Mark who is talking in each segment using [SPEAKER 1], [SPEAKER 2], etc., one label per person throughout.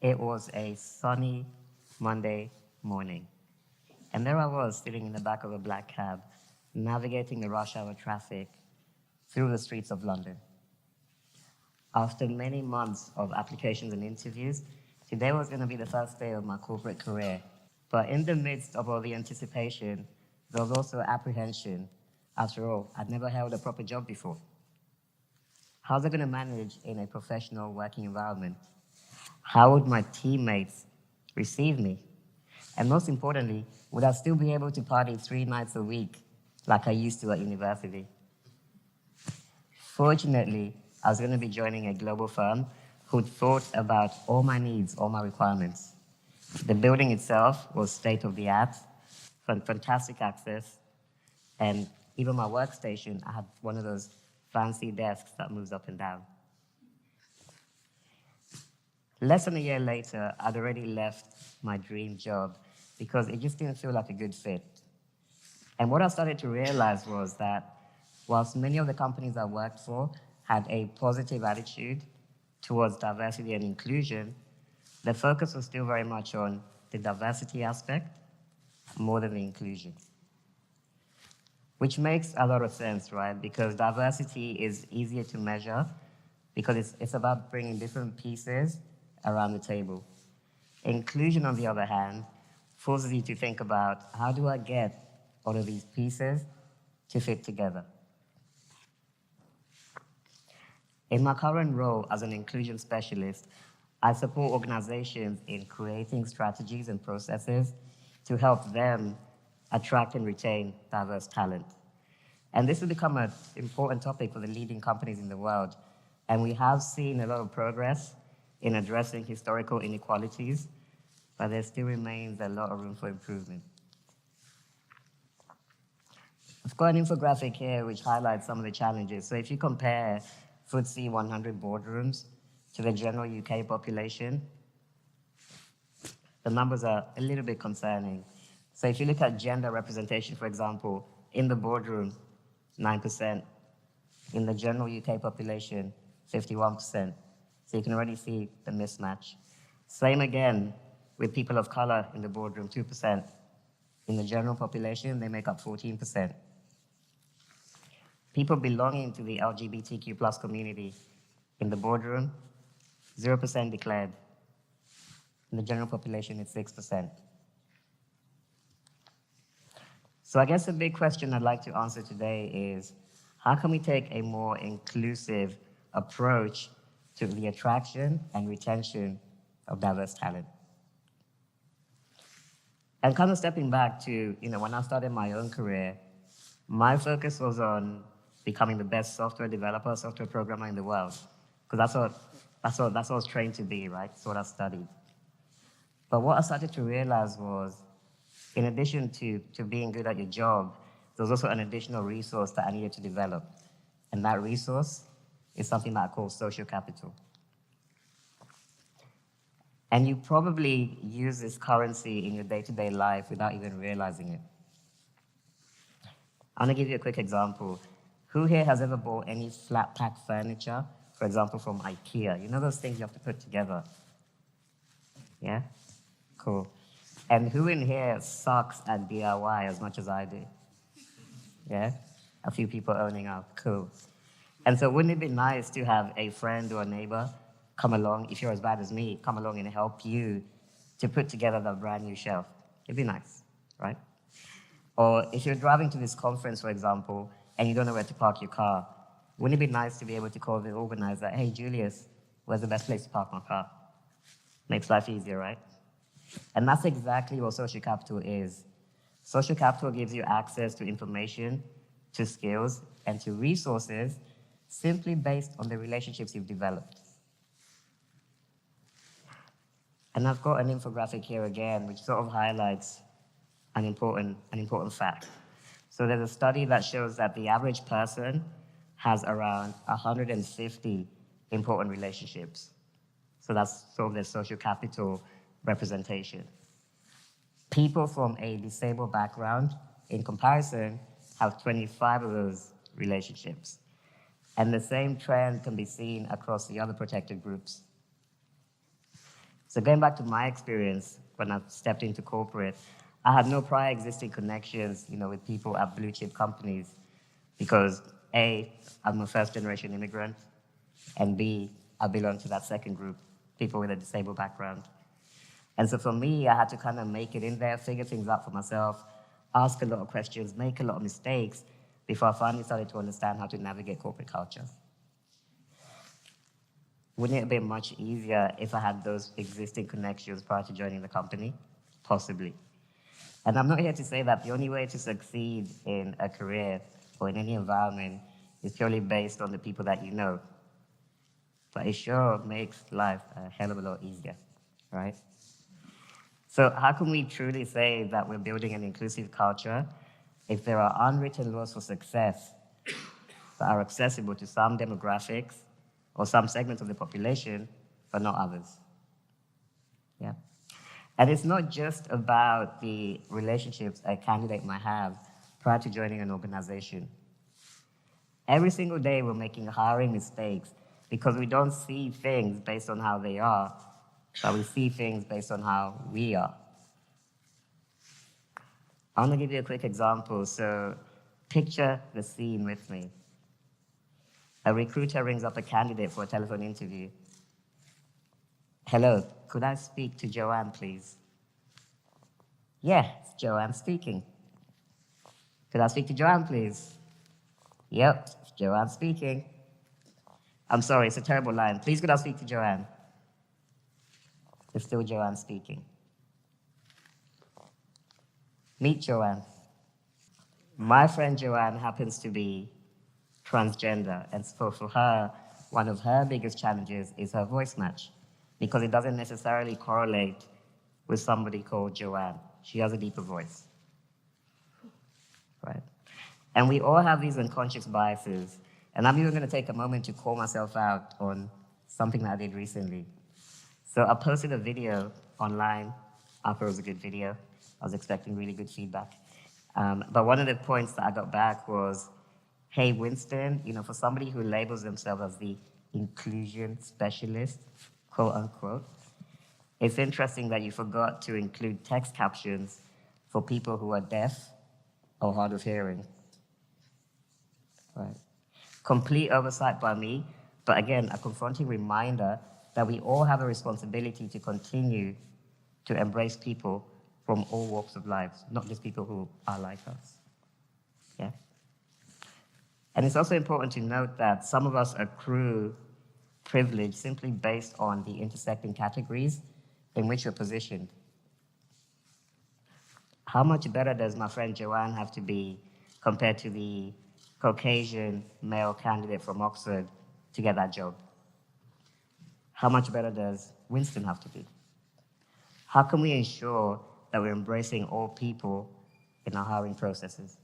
[SPEAKER 1] It was a sunny Monday morning, and there I was sitting in the back of a black cab, navigating the rush hour traffic through the streets of London. After many months of applications and interviews, today was going to be the first day of my corporate career. But in the midst of all the anticipation, there was also apprehension. After all, I'd never held a proper job before. How's I going to manage in a professional working environment? How would my teammates receive me? And most importantly, would I still be able to party 3 nights a week like I used to at university? Fortunately, I was going to be joining a global firm who thought about all my needs, all my requirements. The building itself was state-of-the-art, fantastic access, and even my workstation, I had one of those fancy desks that moves up and down. Less than a year later, I'd already left my dream job because it just didn't feel like a good fit. And what I started to realize was that whilst many of the companies I worked for had a positive attitude towards diversity and inclusion, the focus was still very much on the diversity aspect more than the inclusion. Which makes a lot of sense, right? Because diversity is easier to measure because it's about bringing different pieces around the table. Inclusion, on the other hand, forces you to think about how do I get all of these pieces to fit together. In my current role as an inclusion specialist, I support organizations in creating strategies and processes to help them attract and retain diverse talent. And this has become an important topic for the leading companies in the world. And we have seen a lot of progress in addressing historical inequalities, but there still remains a lot of room for improvement. I've got an infographic here which highlights some of the challenges. So if you compare FTSE 100 boardrooms to the general UK population, the numbers are a little bit concerning. So if you look at gender representation, for example, in the boardroom, 9%. In the general UK population, 51%. So you can already see the mismatch. Same again with people of color in the boardroom, 2%. In the general population, they make up 14%. People belonging to the LGBTQ plus community in the boardroom, 0% declared. In the general population, it's 6%. So I guess the big question I'd like to answer today is, how can we take a more inclusive approach to the attraction and retention of diverse talent? And kind of stepping back to, when I started my own career, my focus was on becoming the best software developer, software programmer in the world. Because that's what I was trained to be, right? That's what I studied. But what I started to realize was, in addition to being good at your job, there was also an additional resource that I needed to develop. And that resource is something that I call social capital. And you probably use this currency in your day-to-day life without even realizing it. I'm going to give you a quick example. Who here has ever bought any flat pack furniture, for example, from IKEA? You know those things you have to put together? Yeah? Cool. And who in here sucks at DIY as much as I do? Yeah? A few people owning up. Cool. And so wouldn't it be nice to have a friend or a neighbor come along, if you're as bad as me, come along and help you to put together that brand new shelf? It'd be nice, right? Or if you're driving to this conference, for example, and you don't know where to park your car, wouldn't it be nice to be able to call the organizer, hey, Julius, where's the best place to park my car? Makes life easier, right? And that's exactly what social capital is. Social capital gives you access to information, to skills, and to resources simply based on the relationships you've developed. And I've got an infographic here again, which sort of highlights an important fact. So there's a study that shows that the average person has around 150 important relationships. So that's sort of their social capital representation. People from a disabled background, in comparison, have 25 of those relationships. And the same trend can be seen across the other protected groups. So going back to my experience when I stepped into corporate, I had no prior existing connections, with people at blue chip companies because A, I'm a first generation immigrant, and B, I belong to that second group, people with a disabled background. And so for me, I had to kind of make it in there, figure things out for myself, ask a lot of questions, make a lot of mistakes before I finally started to understand how to navigate corporate culture. Wouldn't it have been much easier if I had those existing connections prior to joining the company? Possibly. And I'm not here to say that the only way to succeed in a career or in any environment is purely based on the people that you know. But it sure makes life a hell of a lot easier, right? So how can we truly say that we're building an inclusive culture if there are unwritten laws for success that are accessible to some demographics or some segments of the population, but not others? Yeah. And it's not just about the relationships a candidate might have prior to joining an organization. Every single day we're making hiring mistakes because we don't see things based on how they are, but we see things based on how we are. I'm gonna give you a quick example. So picture the scene with me. A recruiter rings up a candidate for a telephone interview. Hello, could I speak to Joanne, please? Yeah, it's Joanne speaking. Could I speak to Joanne, please? Yep, it's Joanne speaking. I'm sorry, it's a terrible line. Please could I speak to Joanne? It's still Joanne speaking. Meet Joanne. My friend Joanne happens to be transgender, and so for her, one of her biggest challenges is her voice match, because it doesn't necessarily correlate with somebody called Joanne. She has a deeper voice, right? And we all have these unconscious biases, and I'm even going to take a moment to call myself out on something that I did recently. So I posted a video online. I thought it was a good video. I was expecting really good feedback. But one of the points that I got back was, hey, Winston, for somebody who labels themselves as the inclusion specialist, quote unquote, it's interesting that you forgot to include text captions for people who are deaf or hard of hearing. Right. Complete oversight by me, but again, a confronting reminder that we all have a responsibility to continue to embrace people from all walks of life, not just people who are like us. Yeah. And it's also important to note that some of us accrue privilege simply based on the intersecting categories in which you're positioned. How much better does my friend Joanne have to be compared to the Caucasian male candidate from Oxford to get that job? How much better does Winston have to be? How can we ensure that we're embracing all people in our hiring processes?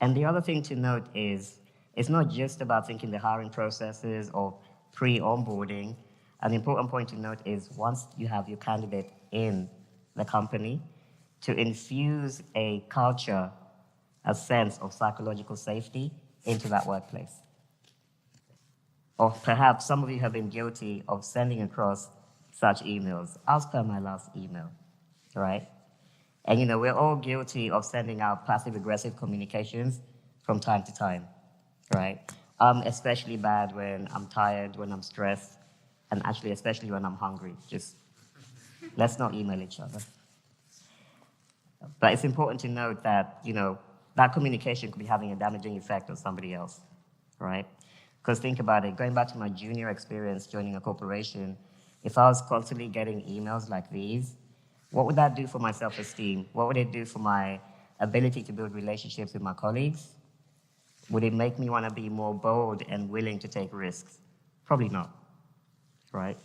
[SPEAKER 1] And the other thing to note is, it's not just about thinking the hiring processes or pre-onboarding. An important point to note is once you have your candidate in the company, to infuse a culture, a sense of psychological safety into that workplace. Or perhaps some of you have been guilty of sending across such emails, as per my last email, right? And we're all guilty of sending out passive-aggressive communications from time to time, right? I'm especially bad when I'm tired, when I'm stressed, and actually especially when I'm hungry. Just let's not email each other. But it's important to note that, that communication could be having a damaging effect on somebody else, right? Because think about it, going back to my junior experience joining a corporation, if I was constantly getting emails like these, what would that do for my self-esteem? What would it do for my ability to build relationships with my colleagues? Would it make me want to be more bold and willing to take risks? Probably not, right?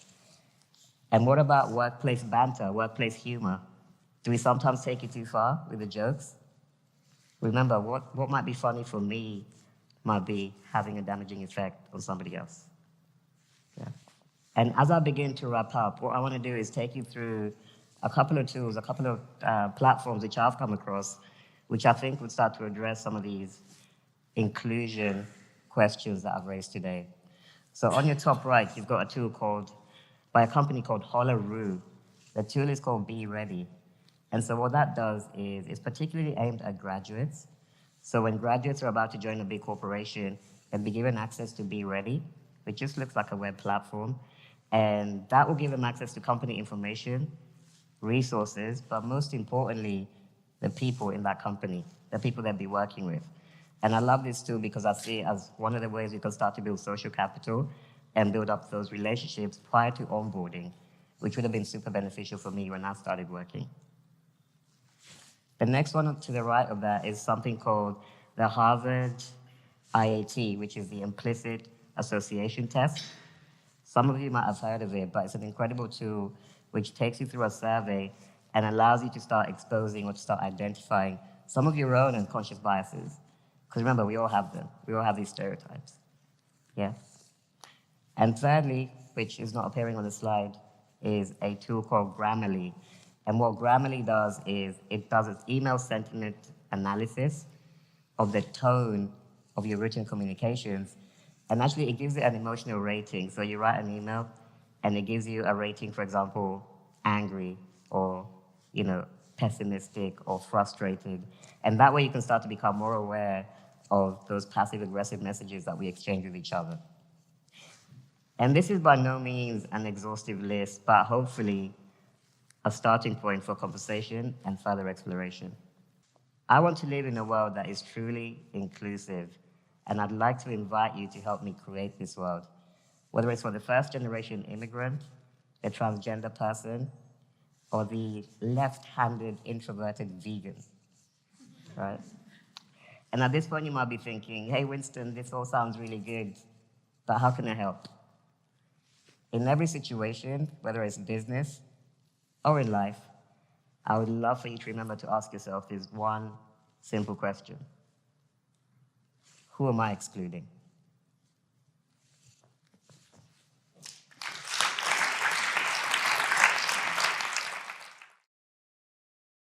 [SPEAKER 1] And what about workplace banter, workplace humor? Do we sometimes take it too far with the jokes? Remember, what might be funny for me might be having a damaging effect on somebody else. Yeah. And as I begin to wrap up, what I want to do is take you through a couple of tools, a couple of platforms which I've come across, which I think would start to address some of these inclusion questions that I've raised today. So on your top right, you've got a tool by a company called Holaroo. The tool is called Be Ready. And so what that does is it's particularly aimed at graduates. So when graduates are about to join a big corporation, they'll be given access to Be Ready, which just looks like a web platform. And that will give them access to company information, resources, but most importantly, the people in that company, the people they'll be working with. And I love this tool because I see it as one of the ways we can start to build social capital and build up those relationships prior to onboarding, which would have been super beneficial for me when I started working. The next one to the right of that is something called the Harvard IAT, which is the Implicit Association Test. Some of you might have heard of it, but it's an incredible tool which takes you through a survey and allows you to start exposing or to start identifying some of your own unconscious biases. Because remember, we all have them. We all have these stereotypes. Yeah? And thirdly, which is not appearing on the slide, is a tool called Grammarly. And what Grammarly does is it does its email sentiment analysis of the tone of your written communications. And actually, it gives it an emotional rating. So you write an email, and it gives you a rating, for example, angry or, pessimistic or frustrated. And that way you can start to become more aware of those passive-aggressive messages that we exchange with each other. And this is by no means an exhaustive list, but hopefully a starting point for conversation and further exploration. I want to live in a world that is truly inclusive, and I'd like to invite you to help me create this world, whether it's for the first-generation immigrant, the transgender person, or the left-handed introverted vegan, right? And at this point, you might be thinking, hey, Winston, this all sounds really good, but how can I help? In every situation, whether it's business or in life, I would love for you to remember to ask yourself this one simple question. Who am I excluding?